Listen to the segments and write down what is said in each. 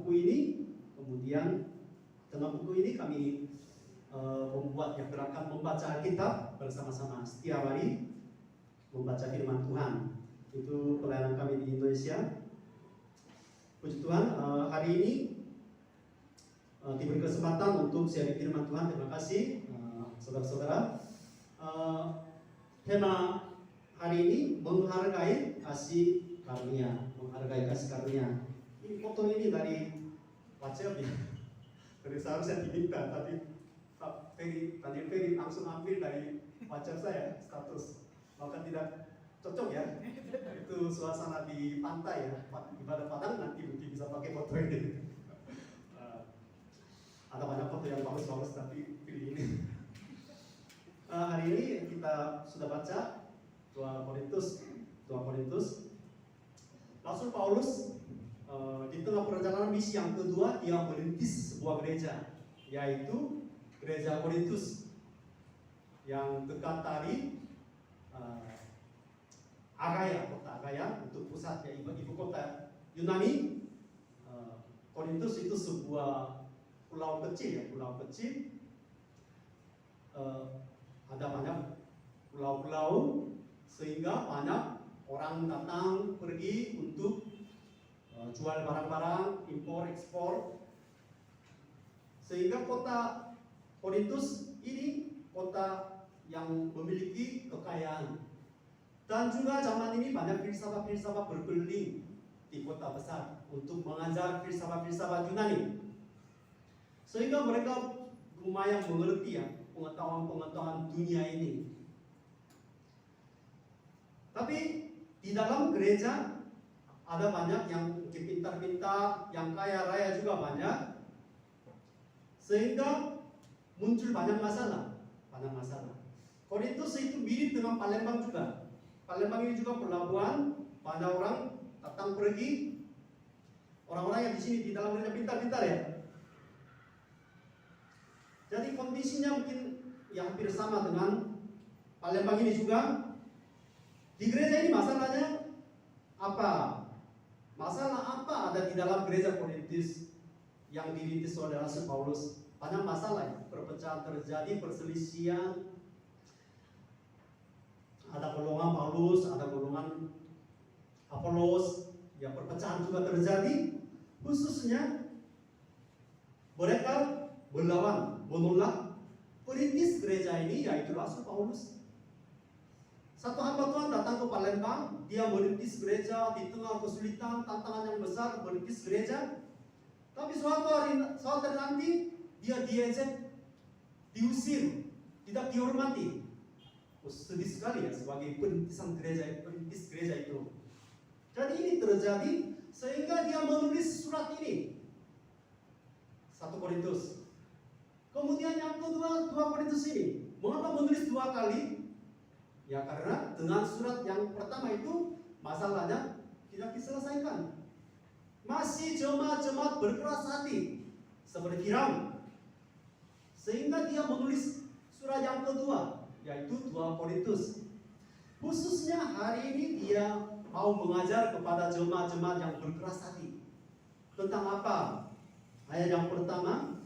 buku ini. Kemudian dengan buku ini kami membuat gerakan membaca Alkitab bersama-sama setiap hari, membaca firman Tuhan. Itu pelayanan kami di Indonesia. Puji Tuhan, hari ini diberi kesempatan untuk sharing firman Tuhan. Terima kasih saudara-saudara. Tema hari ini menghargai kasih karunia, menghargai kasih karunia. Ini foto ini dari WhatsApp ya. Jadi seharusnya diminta, tapi Pak Daniel Ferry langsung ambil dari WhatsApp saya status. Maka tidak cocok ya. Itu suasana di pantai ya, ibadah Padang, nanti mungkin bisa pakai foto ini. Ada banyak foto yang bagus-bagus, tapi pilih ini. Hari ini kita sudah baca 2 Korintus. Rasul Paulus di tengah perjalanan misi yang kedua, dia merintis sebuah gereja, yaitu gereja Korintus yang dekat dari Akaya, kota Akaya, untuk pusatnya ibu kota Yunani. Korintus itu sebuah pulau kecil. Ada banyak pulau-pulau, sehingga banyak orang datang pergi untuk jual barang-barang, impor ekspor. Sehingga kota Korintus ini kota yang memiliki kekayaan. Dan juga zaman ini banyak filsafat-filsafat berkeliling di kota besar untuk mengajar filsafat-filsafat Yunani. Sehingga mereka lumayan mengerti ya pengetahuan dunia ini. Tapi di dalam gereja ada banyak yang pintar-pintar, yang kaya raya juga banyak. Sehingga muncul banyak masalah. Korintus itu mirip dengan Palembang juga. Palembang ini juga pelabuhan, banyak orang datang pergi. Orang-orang yang di sini di dalam gereja pintar-pintar ya. Jadi kondisinya mungkin yang hampir sama dengan Palembang ini juga. Di gereja ini masalahnya apa? Masalah apa ada di dalam gereja Korintus yang dirintis oleh Rasul Paulus? Banyak masalah ya. Perpecahan terjadi, perselisihan. Ada golongan Paulus, ada golongan Apolos. Ya, perpecahan juga terjadi. Khususnya mereka menolak perintis gereja ini, yaitu Rasul Paulus. Satu hamba Tuhan datang ke Palembang, dia merintis gereja di tengah kesulitan, tantangan yang besar, merintis gereja. Tapi suatu hari nanti dia diejek, diusir, tidak dihormati. Sedih sekali ya sebagai perintis gereja itu. Jadi ini terjadi sehingga dia menulis surat ini, 1 Korintus. Kemudian yang kedua, 2 Korintus ini. Mengapa menulis 2 kali? Ya karena dengan surat yang pertama itu masalahnya tidak diselesaikan. Masih jemaat-jemaat berkeras hati seperti Hiram. Sehingga dia menulis surat yang kedua, yaitu 2 Korintus. Khususnya hari ini dia mau mengajar kepada jemaat-jemaat yang berkeras hati. Tentang apa? Ayat yang pertama,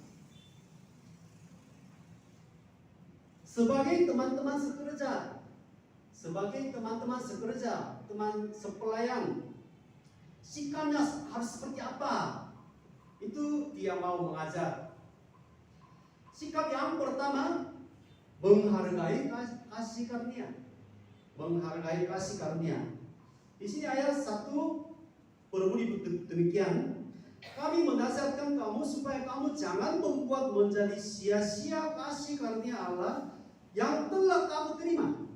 sebagai teman-teman sekerja, teman sepelayan, sikapnya harus seperti apa? Itu dia mau mengajar. Sikap yang pertama, menghargai kasih karunia. Di sini ayat 1 berbunyi demikian. Kami menasihatkan kamu supaya kamu jangan membuat menjadi sia-sia kasih karunia Allah yang telah kamu terima.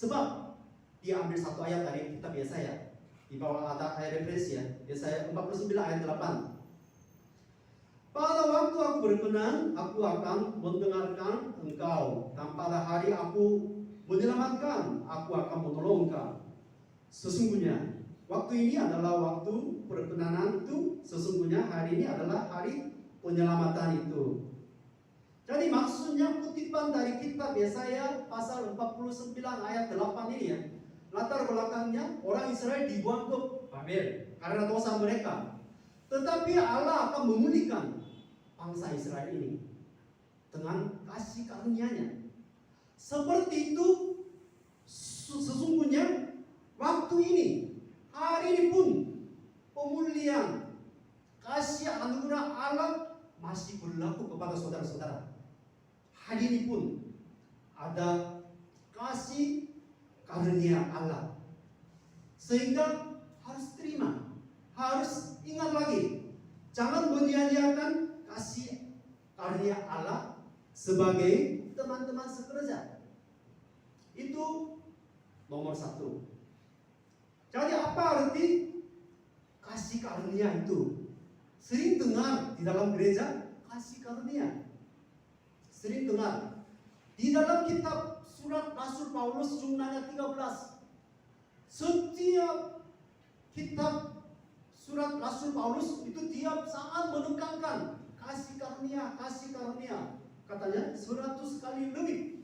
Sebab dia ambil satu ayat dari kitab Yesaya. Di bawah ada ayat referensi ya, Yesaya 49 ayat 8. Pada waktu aku berkenan, aku akan mendengarkan engkau, dan pada hari aku menyelamatkan, aku akan menolong engkau. Sesungguhnya waktu ini adalah waktu perkenanan itu, sesungguhnya hari ini adalah hari penyelamatan itu. Jadi maksudnya kutipan dari kitab Yesaya pasal 49 ayat 8 ini ya, latar belakangnya orang Israel dibuang ke Babel karena dosa mereka. Tetapi Allah akan memulihkan bangsa Israel ini dengan kasih karunia-Nya. Seperti itu sesungguhnya waktu ini, hari ini pun pemulihan kasih anugerah Allah masih berlaku kepada saudara-saudara. Hari ini pun ada kasih karunia Allah. Sehingga harus terima, harus ingat lagi, jangan menyia-nyiakan kasih karunia Allah sebagai teman-teman sekerja. Itu nomor satu. Jadi apa arti kasih karunia itu? Sering dengar di dalam gereja kasih karunia. Sering dengar di dalam kitab surat Rasul Paulus jumlahnya 13. Setiap kitab surat Rasul Paulus itu dia sangat menekankan kasih karunia, kasih karunia. Katanya 100 kali lebih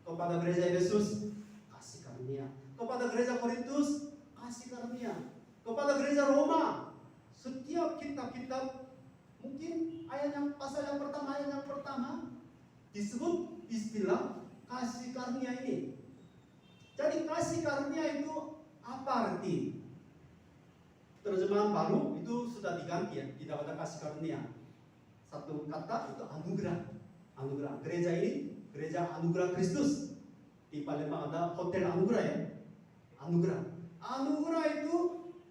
kepada gereja Efesus kasih karunia, kepada gereja Korintus kasih karunia, kepada gereja Roma. Setiap kitab-kitab mungkin pasal yang pertama disebut istilah kasih karunia ini. Jadi kasih karunia itu apa arti? Terjemahan baru itu sudah diganti ya, tidak ada kasih karunia. Satu kata itu anugerah. Anugerah. Gereja ini gereja anugerah Kristus. Di Palembang ada hotel anugerah ya. Anugerah. Anugerah itu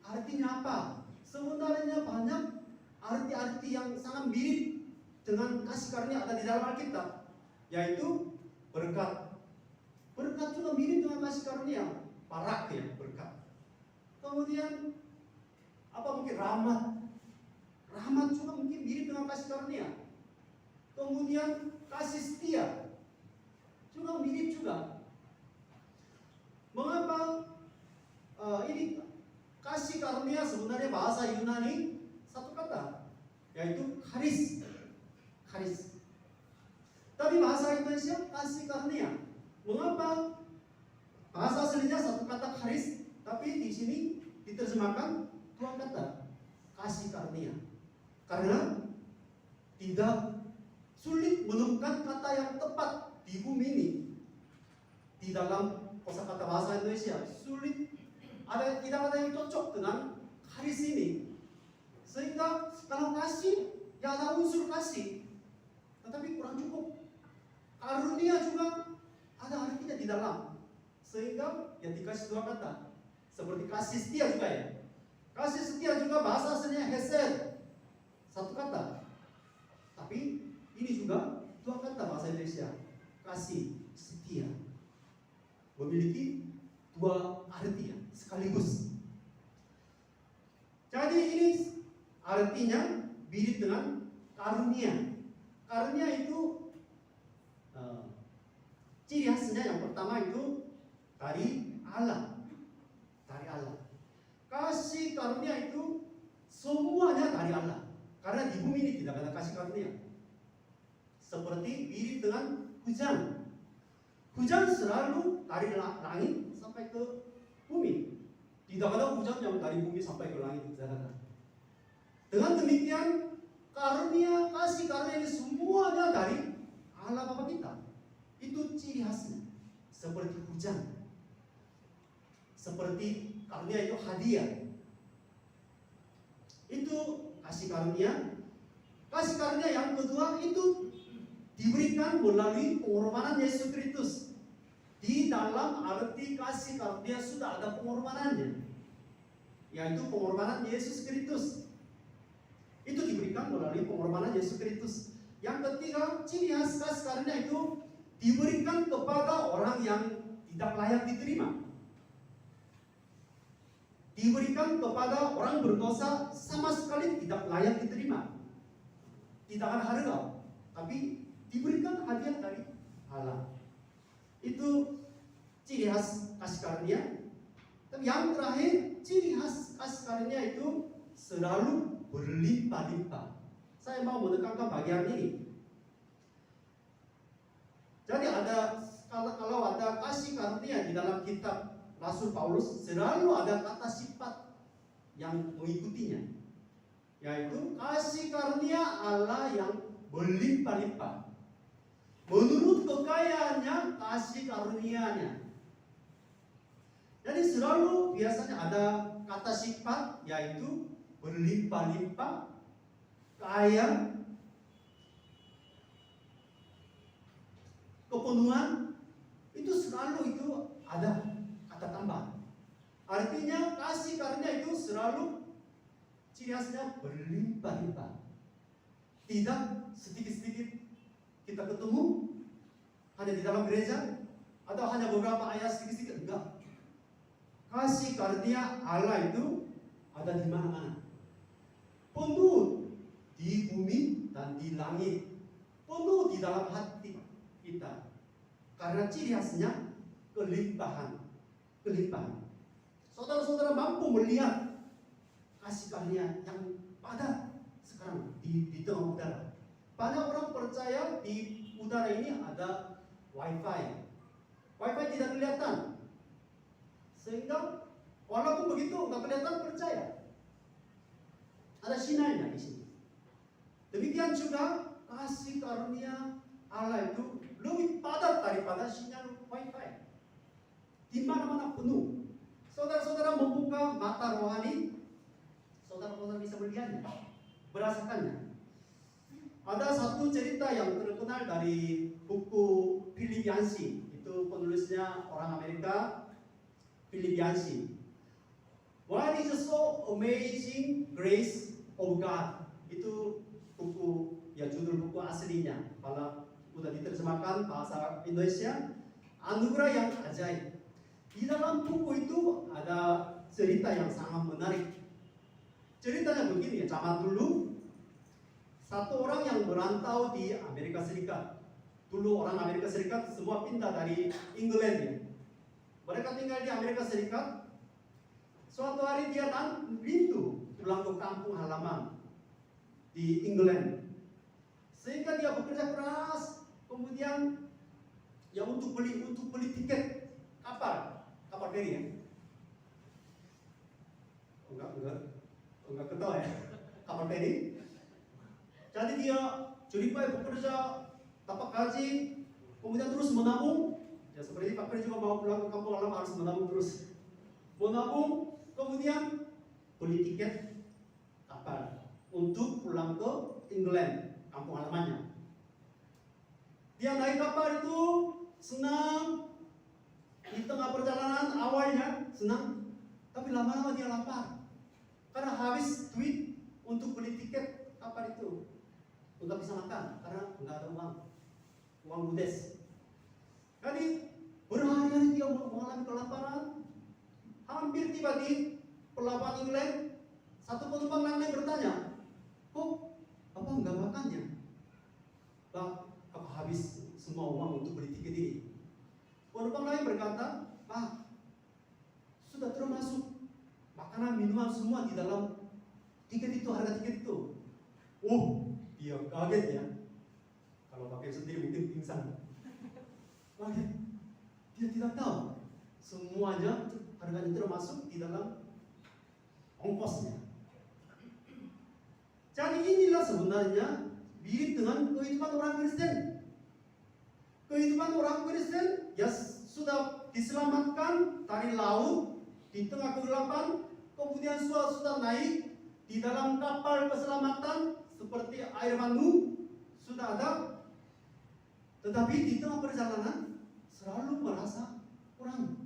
artinya apa? Sebenarnya banyak arti-arti yang sangat mirip dengan kasih karunia ada di dalam Alkitab, yaitu berkat. Berkat juga mirip dengan kasih karunia, parak ya, berkat. Kemudian apa mungkin rahmat? Rahmat juga mungkin mirip dengan kasih karunia. Kemudian kasih setia juga mirip juga. Mengapa ini kasih karunia sebenarnya bahasa Yunani satu kata, yaitu charis. Charis. Tapi bahasa Indonesia kasih karunia. Mengapa bahasa aslinya satu kata charis, tapi di sini diterjemahkan dua kata kasih karunia? Karena tidak sulit menemukan kata yang tepat di bumi ini. Di dalam kosakata bahasa Indonesia sulit, tidak ada yang cocok dengan charis ini. Sehingga kalau kasih, ya ada unsur kasih, tetapi kurang cukup. Karunia juga ada artinya di dalam, sehingga ya dikasih dua kata. Seperti kasih setia juga ya. Kasih setia juga bahasa aslinya hesed, satu kata. Tapi ini juga dua kata bahasa Indonesia, kasih setia, memiliki dua arti ya, sekaligus. Jadi ini artinya mirip dengan karunia. Karunia itu ciri khasnya yang pertama itu dari Allah. Dari Allah. Kasih karunia itu semuanya dari Allah. Karena di bumi ini tidak ada kasih karunia. Seperti mirip dengan hujan. Hujan selalu dari langit sampai ke bumi. Tidak ada hujan yang dari bumi sampai ke langit. Tidak ada. Dengan demikian karunia, kasih karunia ini semuanya dari Allah Bapa kita. Itu ciri khasnya. Seperti hujan, seperti karunia itu hadiah. Itu kasih karunia. Kasih karunia yang kedua itu diberikan melalui pengorbanan Yesus Kristus. Di dalam arti kasih karunia sudah ada pengorbanannya, yaitu pengorbanan Yesus Kristus. Itu diberikan melalui pengorbanan Yesus Kristus. Yang ketiga, ciri khas kasih karunia itu diberikan kepada orang yang tidak layak diterima. Diberikan kepada orang berdosa sama sekali tidak layak diterima. Tidak ada harga, tapi diberikan hadiah dari Allah. Itu ciri khas kasih karunia. Tapi yang terakhir, ciri khas kasih karunia itu selalu berlimpah-limpah. Saya mau menekankan bagian ini. Jadi kalau ada kasih karunia di dalam kitab Rasul Paulus, selalu ada kata sifat. yang mengikutinya, yaitu kasih karunia Allah yang berlimpah-limpah. Menurut kekayaannya, kasih karunia-Nya. Jadi selalu biasanya ada kata sifat, yaitu berlimpah-limpah, kaya, kepenuhan. Itu selalu itu ada kata tambah. Artinya kasih karunia itu selalu ciri khasnya berlimpah-limpah. Tidak sedikit-sedikit kita ketemu hanya di dalam gereja atau hanya beberapa ayat sedikit-sedikit, enggak. Kasih karunia Allah itu ada di mana-mana. Penuh di bumi dan di langit. Penuh di dalam hati kita. Karena ciri khasnya kelimpahan. Saudara-saudara mampu melihat kasih karunia yang padat sekarang di tengah udara. Banyak orang percaya di udara ini ada wifi. Wifi tidak kelihatan. Sehingga walaupun begitu nggak kelihatan, percaya. Ada sinarnya di sini. Demikian juga kasih karunia Allah itu lebih padat daripada sinyal wifi. Di mana-mana penuh. Saudara-saudara membuka mata rohani, saudara-saudara bisa melihatnya, merasakannya. Ada satu cerita yang terkenal dari buku Philip Yancey. Itu penulisnya orang Amerika, Philip Yancey. What is so amazing grace of God? Itu buku, ya judul buku aslinya. Kalau sudah diterjemahkan bahasa Indonesia, anugerah yang ajaib. Di dalam buku itu ada cerita yang sangat menarik. Ceritanya begini, zaman dulu satu orang yang merantau di Amerika Serikat. Dulu orang Amerika Serikat semua pindah dari England ya. Mereka tinggal di Amerika Serikat. Suatu hari dia rindu pulang ke kampung halaman di England. Sehingga dia bekerja keras, kemudian ya untuk beli tiket kapal feri ya. Enggak ketawa ya. Kapal feri. Jadi dia jeripaya bekerja, dapat gaji, kemudian terus menabung. Ya seperti Pak Peri juga mau pulang ke kampung halaman harus menabung terus. Menabung, kemudian beli tiket kapal untuk pulang ke England, kampung halamannya. Dia naik kapal itu senang. Di tengah perjalanan awalnya senang, tapi lama-lama dia lapar karena habis duit untuk beli tiket kapal itu. Nggak bisa makan karena nggak ada uang ludes. Jadi berhari-hari dia mengalami kelaparan. Hampir tiba di pelabuhan England, satu penumpang lain bertanya, kok apa nggak makannya? Pak, apa habis semua uang untuk beli tiket ini? Penumpang lain berkata, Pak, sudah termasuk makanan minuman semua di dalam tiket itu, harga tiket itu. Dia kaget ya. Kalau pakai sendiri mungkin pingsan. Kaget. Dia tidak tahu semuanya harganya termasuk di dalam ongkosnya. Jadi inilah sebenarnya mirip dengan kehidupan orang Kristen. Kehidupan orang Kristen ya sudah diselamatkan dari laut di tengah kegelapan, kemudian sudah naik di dalam kapal keselamatan seperti air manu sudah ada, tetapi di tengah perjalanan selalu merasa kurang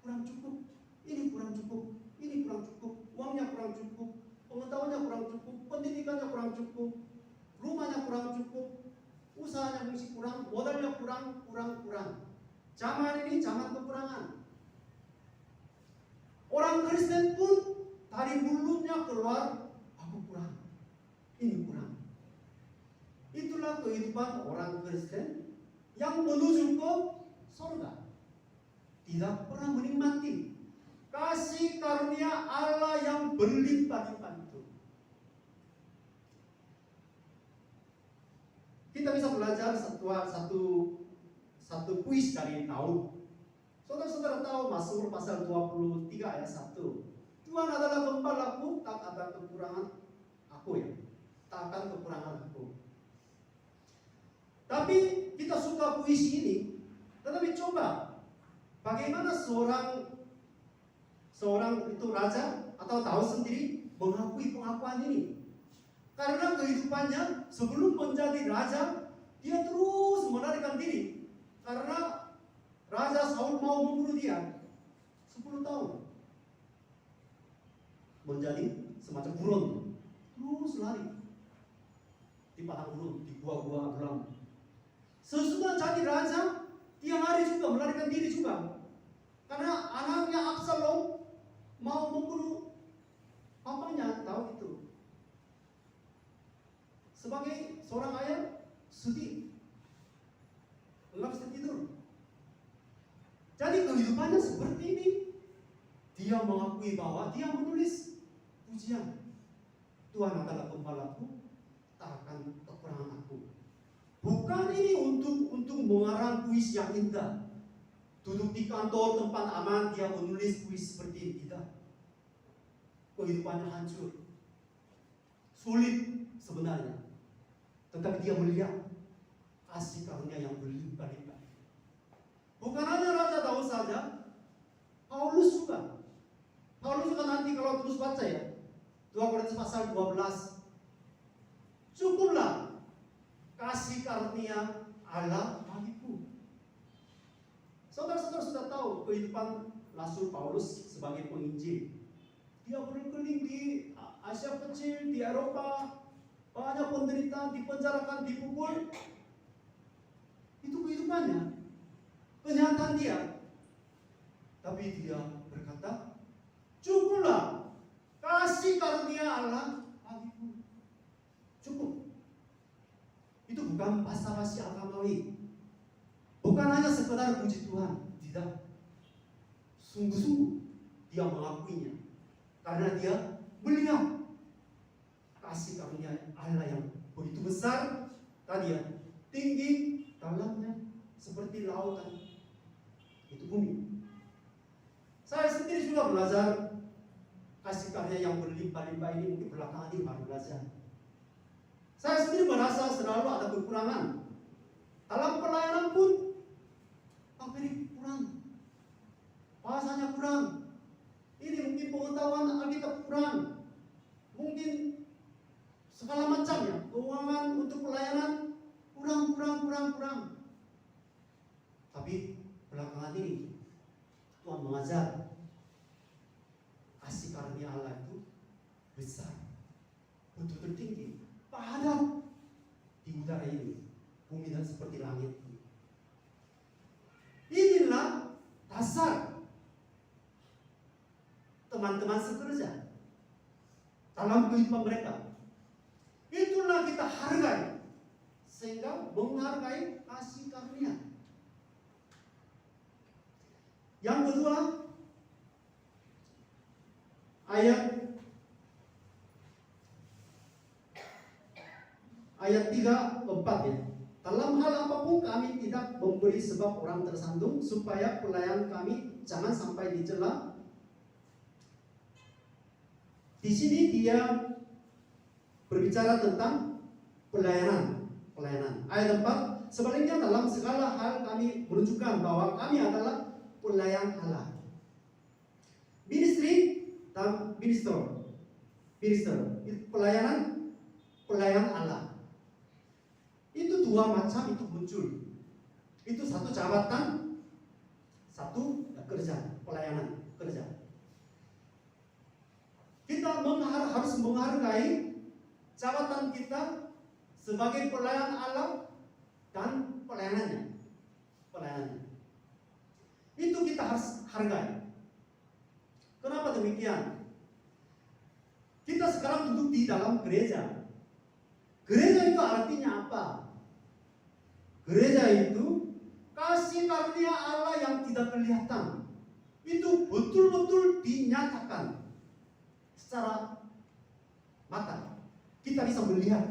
cukup, ini kurang cukup, ini kurang cukup, uangnya kurang cukup, pengetahuannya kurang cukup, pendidikannya kurang cukup, rumahnya kurang cukup, usahanya masih kurang, modalnya kurang. Zaman ini zaman kekurangan. Orang Kristen pun dari mulutnya keluar, aku kurang, ini kurang. Itulah kehidupan orang Kristen yang menuju ke surga. Tidak pernah menikmati kasih karunia Allah yang berlimpah-limpah itu. Kita bisa belajar satu kuis dari Daud. Saudara-saudara tahu Mazmur pasal 23 ayat 1. Tuhan adalah gembalaku, tak ada kekurangan aku ya. Tak akan kekurangan aku. Tapi kita suka puisi ini, tetapi coba bagaimana seorang itu raja atau tahu sendiri mengakui pengakuan ini. Karena kehidupannya sebelum menjadi raja, dia terus melarikan diri. Karena Raja Saul mau membunuh dia 10 tahun. Menjadi semacam buron, terus lari di padang gurun, di gua-gua alam. Sesudah jadi raja, dia lari juga, melarikan diri juga. Karena anaknya Absalom mau membunuh papanya, tahu itu. Sebagai seorang ayah, sedih, nggak bisa tidur. Jadi kehidupannya seperti ini. Dia mengakui bahwa dia menulis pujian. Tuhan adalah gembalaku, tak akan kekurangan aku. Bukan ini untuk mengarang puisi yang indah. Duduk di kantor tempat aman, dia menulis puisi seperti ini. Tidak. Kehidupannya hancur, sulit sebenarnya. Tetapi dia melihat kasih karunia yang berlimpah-limpah. Bukan hanya Raja Daud saja, Paulus juga. Paulus juga nanti kalau terus baca ya, 2 Korintus pasal 12. Cukuplah kasih karunia Allah bagiku. Saudara-saudara sudah tahu kehidupan Rasul Paulus sebagai penginjil. Dia berkeliling di Asia Kecil, di Eropa, banyak penderitaan, dipenjarakan, dipukul. Itu kehidupannya, kenyataan dia. Tapi dia berkata, cukuplah kasih karunia Allah bagiku. Cukup. Itu bukan basa-basi agamawi. Bukan hanya sekedar puji Tuhan. Tidak. Sungguh-sungguh dia mengakuinya. Karena dia melihat kasih karunia Allah yang begitu besar. Tadi ya, tinggi, dalamnya seperti lautan. Itu bumi. Saya sendiri juga belajar kasih karunia yang berlimpah-limpah ini. Mungkin belakangan ini baru belajar. Saya sendiri merasa selalu ada kekurangan. Dalam pelayanan pun ini kurang. Bahasanya kurang. Ini mungkin pengetahuan Alkitab kurang. Mungkin segala macamnya. Keuangan untuk pelayanan kurang. Tapi belakangan ini Tuhan mengajar kasih karunia Allah itu besar, betul-betul tinggi, padat di udara ini, bumi dan seperti langit. Inilah dasar teman-teman sekerja dalam kehidupan mereka. Itulah kita hargai, sehingga menghargai kasih karunia. Yang kedua, ayat 3-4 ya. Dalam hal apapun kami tidak memberi sebab orang tersandung, supaya pelayan kami jangan sampai dicela. Di sini dia berbicara tentang pelayanan. Ayat 4, sebaliknya dalam segala hal kami menunjukkan bahwa kami adalah pelayan Allah. Ministry dan minister, pelayan Allah. Itu dua macam itu muncul. Itu satu jabatan, satu kerja, pelayanan, kerja. Kita harus menghargai jabatan kita sebagai pelayan Allah dan pelayanannya. Itu kita harus hargai. Kenapa demikian? Kita sekarang duduk di dalam gereja. Gereja itu artinya apa? Gereja itu kasih karunia Allah yang tidak kelihatan. Itu betul-betul dinyatakan secara mata. Kita bisa melihat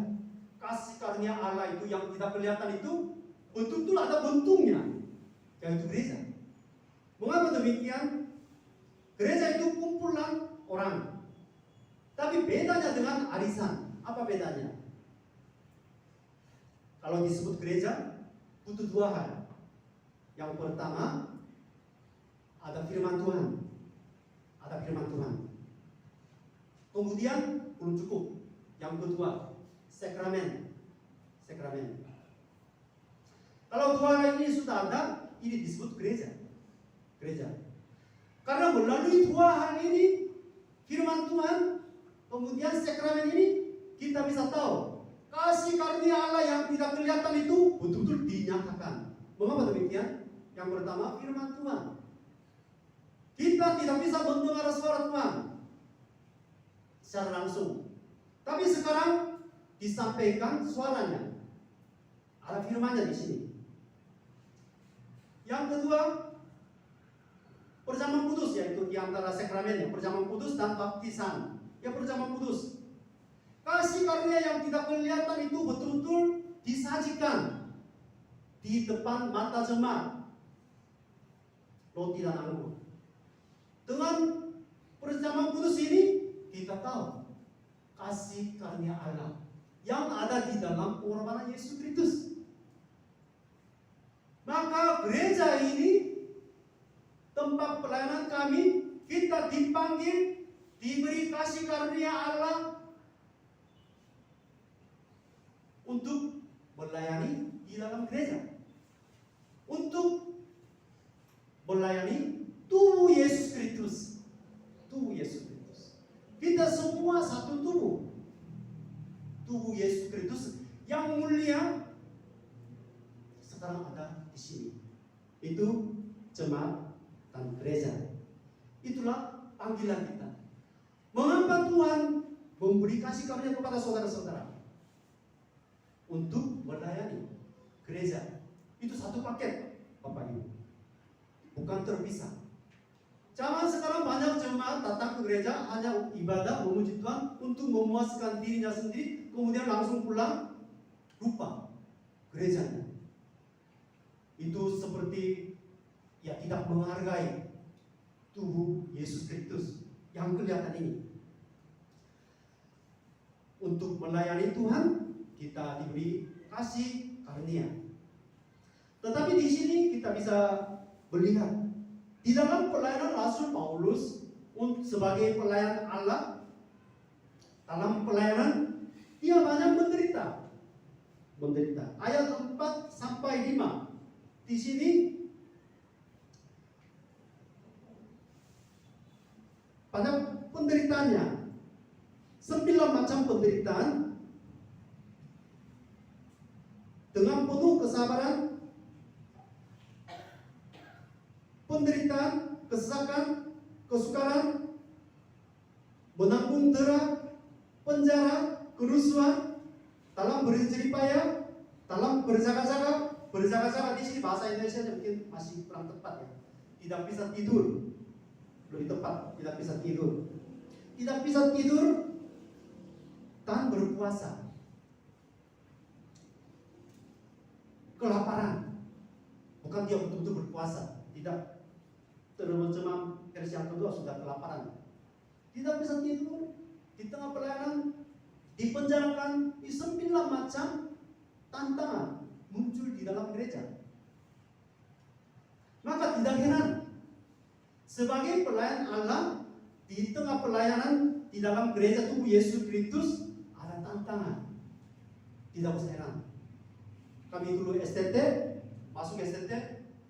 kasih karunia Allah itu yang tidak kelihatan itu betul-betul ada bentuknya, yaitu gereja. Mengapa demikian? Gereja itu kumpulan orang. Tapi bedanya dengan arisan, apa bedanya? Kalau disebut gereja, butuh dua hal. Yang pertama, ada firman Tuhan. Ada firman Tuhan. Kemudian, belum cukup. Yang kedua, sakramen. Sakramen. Kalau dua hal ini sudah ada, ini disebut gereja. Gereja. Karena melalui dua hal ini, firman Tuhan, kemudian sakramen ini, kita bisa tahu kasih karunia Allah yang tidak kelihatan itu betul-betul dinyatakan. Mengapa demikian? Yang pertama, firman Tuhan. Kita tidak bisa mendengar suara Tuhan secara langsung. Tapi sekarang disampaikan suaranya. Ada firmannya di sini. Yang kedua, perjamuan kudus, yaitu di antara sakramennya, perjamuan kudus dan baptisan. Ya, perjamuan kudus. Kasih karunia yang tidak kelihatan itu betul-betul disajikan di depan mata jemaat. Roti dan anggur. Dengan perjamuan kudus ini, kita tahu kasih karunia Allah yang ada di dalam pengorbanan Yesus Kristus. Maka gereja ini, tempat pelayanan kami, kita dipanggil, diberi kasih karunia Allah untuk melayani di dalam gereja, untuk melayani tubuh Yesus Kristus. Tubuh Yesus Kristus. Kita semua satu tubuh. Tubuh Yesus Kristus yang mulia sekarang ada di sini. Itu jemaat dan gereja. Itulah panggilan kita. Mengapa Tuhan memberi kasih karunia kepada saudara-saudara? Untuk melayani gereja. Itu satu paket, Bapak Ibu. Bukan terpisah. Zaman sekarang banyak jemaat datang ke gereja hanya ibadah memuji Tuhan untuk memuaskan dirinya sendiri, kemudian langsung pulang, lupa gerejanya. Itu seperti tidak menghargai tubuh Yesus Kristus yang kelihatan ini. Untuk melayani Tuhan, kita diberi kasih karunia. Tetapi di sini kita bisa melihat di dalam pelayanan Rasul Paulus sebagai pelayan Allah, dalam pelayanan dia banyak menderita. Ayat 4 sampai 5. Di sini banyak penderitaannya. 9 macam penderitaan dengan penuh kesabaran, penderitaan, kesesakan, kesukaran, menanggung dera, penjara, kerusuhan, dalam berjeripaya, dalam berjaga-jaga. Berjaga-jaga di sini bahasa Indonesia mungkin masih kurang tepat ya. Tidak bisa tidur, lebih tepat, tidak bisa tidur. Tidak bisa tidur dan berpuasa. Kelaparan, bukan dia betul-betul berpuasa, tidak. Terjemah versi yang kedua sudah kelaparan. Tidak bisa tidur di tengah pelayanan, dipenjarakan, di 9 macam tantangan muncul di dalam gereja. Maka tidak heran, sebagai pelayan Allah di tengah pelayanan di dalam gereja tubuh Yesus Kristus ada tantangan. Tidak usah heran. Kami dulu STT, masuk STT,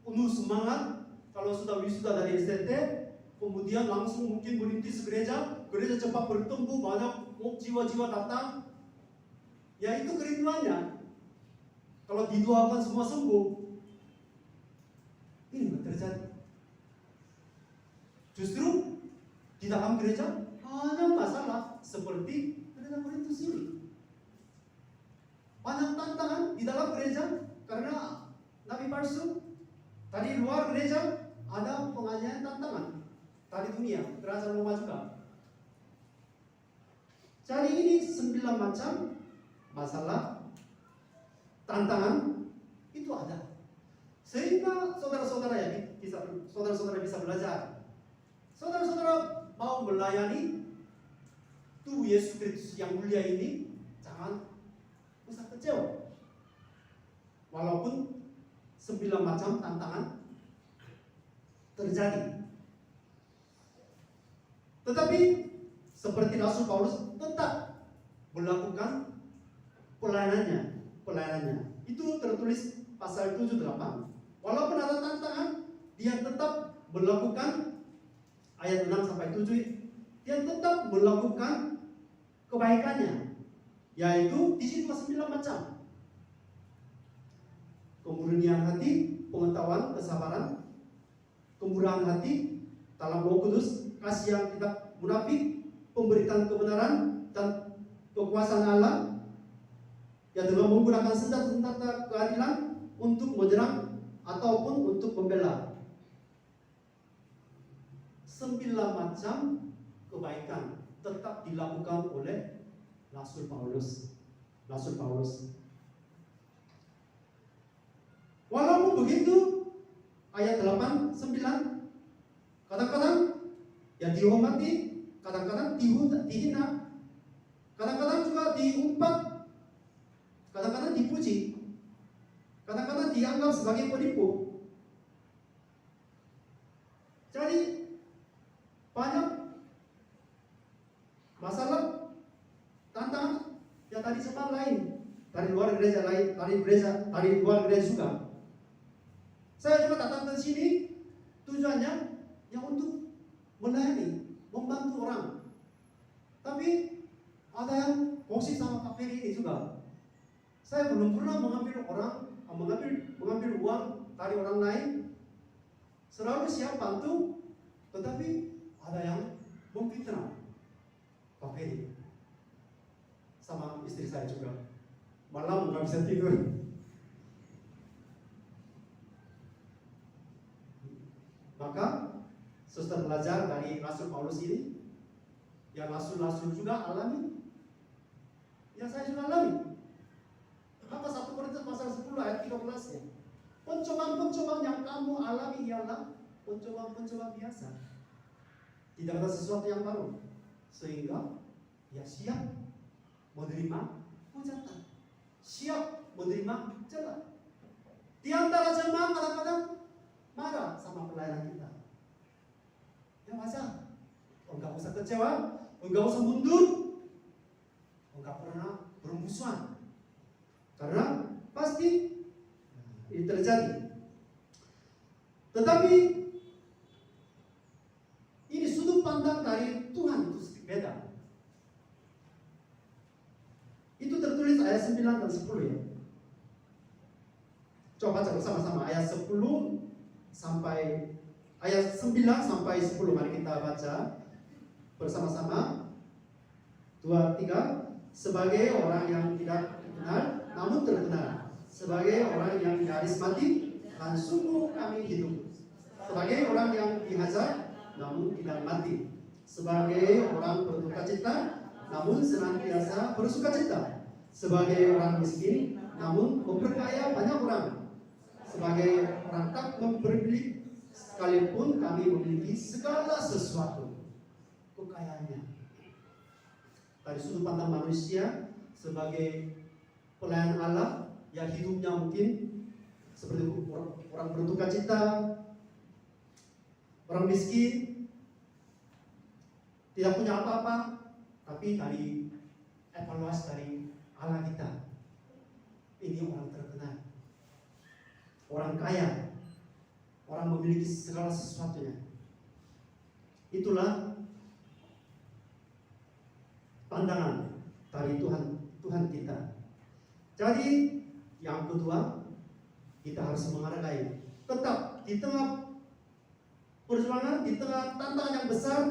penuh semangat. Kalau sudah wisuda dari STT, kemudian langsung mungkin merintis gereja cepat bertumbuh, banyak jiwa-jiwa datang. Ya itu kerinduannya. Kalau didoakan semua sembuh, ini tidak terjadi. Justru di dalam gereja hanya masalah seperti gereja Korintus ini. Banyak tantangan di dalam gereja karena nabi palsu. Tadi luar gereja ada pengajian tantangan. Tadi dunia, kerajaan Roma juga. Jadi ini 9 macam masalah tantangan itu ada. Sehingga saudara-saudara bisa belajar. Saudara-saudara mau melayani tubuh Yesus Kristus yang mulia ini, jangan usah kecewa. Walaupun 9 macam tantangan terjadi. Tetapi seperti Rasul Paulus tetap melakukan pelayanannya. Itu tertulis pasal 7-8. Walaupun ada tantangan, dia tetap melakukan ayat 6-7. Dia tetap melakukan kebaikannya, yaitu di situ 9 macam. Kemurnian hati, pengetahuan, kesabaran, kemurahan hati, dalam Roh Kudus, kasih yang tidak munafik, pemberitaan kebenaran dan kekuasaan Allah, yang dengan menggunakan senjata-senjata keadilan untuk menyerang ataupun untuk membela. 9 macam kebaikan tetap dilakukan oleh Rasul Paulus. Walaupun begitu, ayat 8, 9, kadang-kadang ya dihormati, kadang-kadang dihina, kadang-kadang juga diumpat, kadang-kadang dipuji, kadang-kadang dianggap sebagai penipu. Jadi banyak masalah, tantangan yang tadi sempat lain dari luar gereja juga. Saya juga datang ke sini tujuannya yang untuk melayani, membantu orang. Tapi ada yang kongsi sama Pak Ferry ini juga. Saya belum pernah mengambil uang dari orang lain. Selalu siap bantu, tetapi ada yang memfitnah Pak Ferry sama istri saya juga. Malam nggak bisa tidur. Maka suster belajar dari Rasul Paulus ini, yang Rasul juga alami, yang saya juga alami. Maka 1 Korintus pasal 10 ayat 13 ya. Pencobaan-pencobaan yang kamu alami ialah pencobaan-pencobaan biasa. Tidak ada sesuatu yang baru. Sehingga ya siap menerima hujatan, siap menerima celah. Di antara jemaat kadang-kadang marah sama pelayanan kita. Ya masa? Enggak usah kecewa, enggak usah mundur, enggak pernah bermusuhan. Karena pasti ini terjadi. Tetapi ini sudut pandang dari Tuhan itu sedikit beda. Itu tertulis ayat 9 dan 10 ya. Coba baca bersama-sama ayat 10 sampai ayat 9 sampai 10. Mari kita baca bersama-sama. 2, 3. Sebagai orang yang tidak benar namun terkenal, sebagai orang yang nyaris mati dan sungguh kami hidup, sebagai orang yang dihajar namun tidak mati, sebagai orang berduka cita namun senantiasa bersuka cita, sebagai orang miskin namun memperkaya banyak orang, sebagai orang tak memperoleh sekalipun kami memiliki segala sesuatu. Kekayaannya dari sudut pandang manusia sebagai pelayan Allah yang hidupnya mungkin seperti orang berduka cita, orang miskin, tidak punya apa-apa, tapi dari evaluasi dari Allah kita, ini orang terkenal, orang kaya, orang memiliki segala sesuatunya. Itulah pandangan dari Tuhan kita. Jadi yang kedua, kita harus menghargai, tetap di tengah perjuangan, di tengah tantangan yang besar,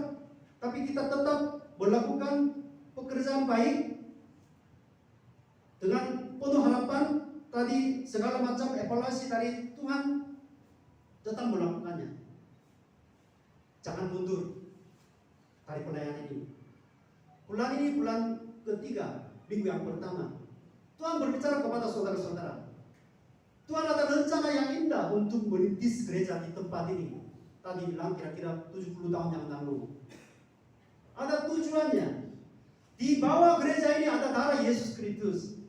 tapi kita tetap melakukan pekerjaan baik dengan penuh harapan. Tadi segala macam evaluasi dari Tuhan, tetap melakukannya. Jangan mundur dari pelayanan ini. Bulan ini bulan ketiga, minggu yang pertama. Tuhan berbicara kepada saudara-saudara. Tuhan ada rencana yang indah untuk merintis gereja di tempat ini. Tadi bilang kira-kira 70 tahun yang lalu. ada tujuannya. Di bawah gereja ini ada darah Yesus Kristus.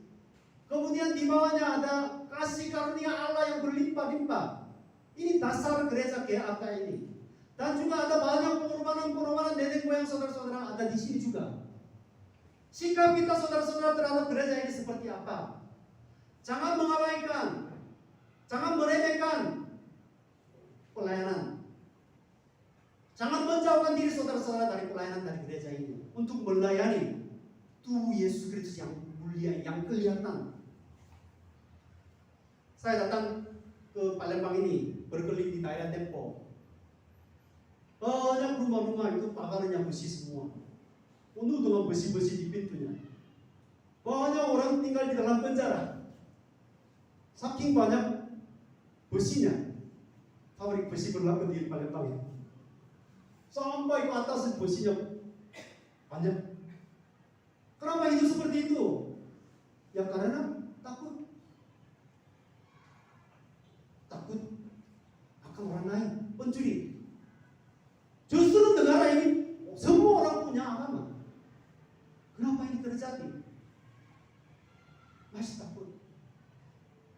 Kemudian di bawahnya ada kasih karunia Allah yang berlimpah-limpah. Ini dasar gereja GAK ini. Dan juga ada banyak pengorbanan-pengorbanan nenek moyang saudara-saudara ada di sini juga. Sikap kita saudara-saudara terhadap gereja ini seperti apa? Jangan mengabaikan, jangan meremehkan pelayanan. Jangan menjauhkan diri saudara-saudara dari pelayanan dari gereja ini untuk melayani tubuh Yesus Kristus yang mulia, yang kelihatan. Saya datang ke Palembang ini, berkeliling di daerah Tempo. Banyak rumah-rumah itu pagarnya besi semua, penuh dengan besi-besi di pintunya. Banyak orang tinggal di dalam penjara. Saking banyak besinya, pabrik besi berlaku di Palembang ini. Sampai ke atas besinya banyak. Kenapa hidup seperti itu? Ya karena takut akan orang lain, pencuri. Justru negara ini semua orang punya agama. Kenapa ini terjadi? Masih takut.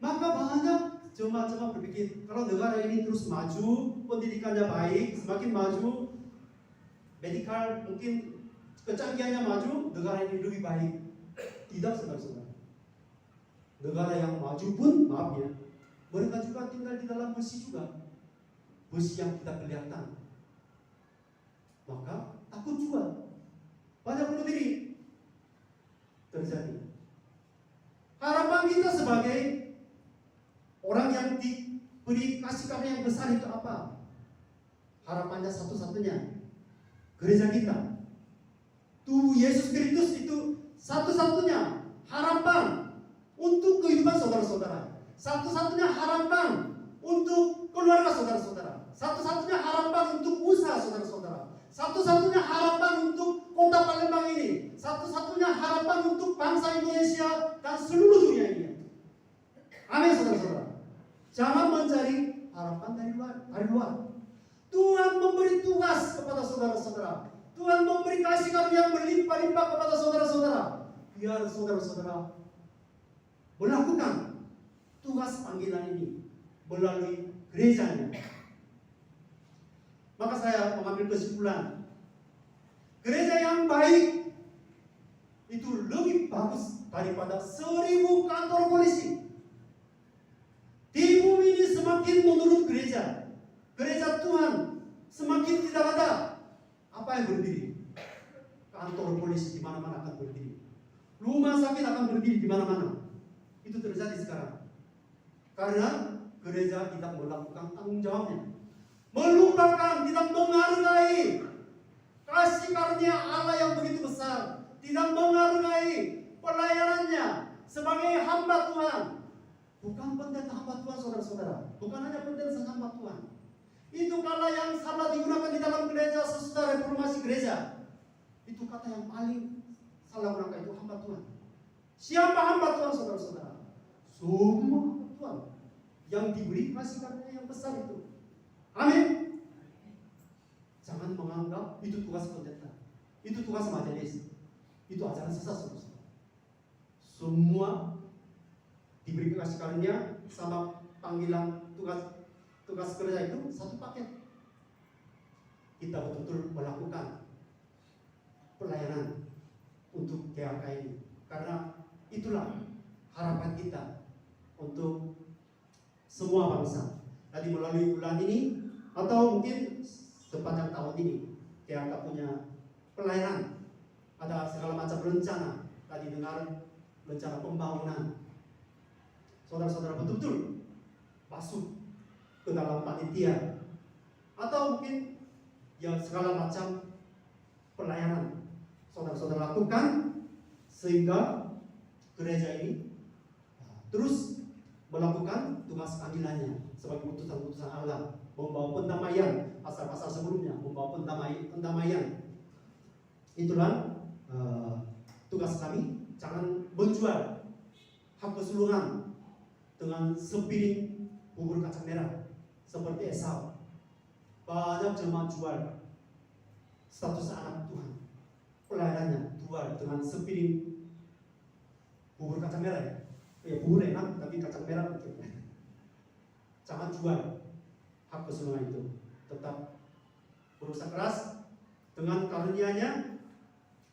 Maka banyak jemaat-jemaat berpikir, kalau negara ini terus maju, pendidikannya baik, semakin maju, medikal mungkin kecanggihannya maju, negara ini lebih baik. Tidak, saudara-saudara. Negara yang maju pun, maaf ya, mereka juga tinggal di dalam besi juga. Besi yang tidak kelihatan. Maka takut juga. Banyak bunuh diri terjadi. Harapan kita sebagai orang yang diberi kasih karunia yang besar itu apa? Harapannya satu-satunya, gereja kita, tubuh Yesus Kristus itu satu-satunya harapan untuk kehidupan saudara-saudara, satu-satunya harapan untuk keluarga saudara-saudara, satu-satunya harapan untuk usaha saudara-saudara, satu-satunya harapan untuk kota Palembang ini, satu-satunya harapan untuk bangsa Indonesia dan seluruh dunia ini. Amin, saudara-saudara. Jangan mencari harapan dari luar. Tuhan memberi tugas kepada saudara-saudara. Tuhan memberi kasih karunia yang berlimpah-limpah kepada saudara-saudara. Biar saudara-saudara melakukan tugas panggilan ini melalui gerejanya. Maka saya mengambil kesimpulan, gereja yang baik itu lebih bagus daripada 1000 kantor polisi. Di bumi ini semakin menurut gereja Tuhan semakin tidak ada. Apa yang berdiri? Kantor polisi di mana-mana akan berdiri. Rumah sakit akan berdiri di mana-mana. Itu terjadi sekarang. Karena gereja tidak melakukan tanggung jawabnya. Melupakan, tidak menghargai kasih karunia Allah yang begitu besar, tidak menghargai pelayanannya sebagai hamba Tuhan. Bukan pendeta hamba Tuhan, saudara-saudara. Bukan hanya pendeta hamba Tuhan. Itu kata yang salah digunakan di dalam gereja sesudah reformasi gereja. Itu kata yang paling salah gunakan, itu hamba Tuhan. Siapa hamba Tuhan, saudara-saudara? Semua hamba Tuhan yang diberi kasih karunia yang besar itu. Amin. Jangan menganggap itu tugas pendeta, itu tugas majelis, itu ajaran sesat, saudara. Semua diberi kasih karunia sama panggilan tugas kerja itu satu paket. Kita betul-betul melakukan pelayanan untuk GAK ini, karena itulah harapan kita untuk semua bangsa. Tadi melalui bulan ini atau mungkin sepanjang tahun ini GAK punya pelayanan, ada segala macam rencana. Tadi dengar rencana pembangunan. Saudara-saudara betul-betul masuk ke dalam panitia atau mungkin yang segala macam pelayanan saudara-saudara lakukan sehingga gereja ini terus melakukan tugas panggilannya sebagai utusan-utusan Allah, membawa pendamaian. Pasal-pasal sebelumnya membawa pendamaian. Itulah tugas kami. Jangan menjual hak keseluruhan dengan sepiring bubur kacang merah seperti Esau. Banyak jemaat jual status anak Tuhan. pelayanannya jual dengan sepiring bubur kacang merah ya. Ya bubur enak tapi kacang merah betul. Jangan jual hak kesulungan itu. Tetap berusaha keras dengan karunia-Nya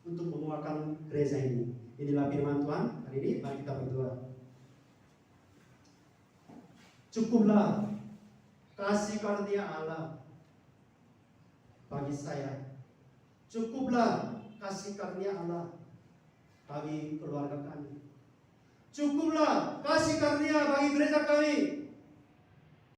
untuk menguatkan gereja ini. Inilah firman Tuhan hari ini. Mari kita berdoa. Cukuplah kasih karunia Allah bagi saya. Cukuplah kasih karunia Allah bagi keluarga kami. Cukuplah kasih karunia bagi gereja kami.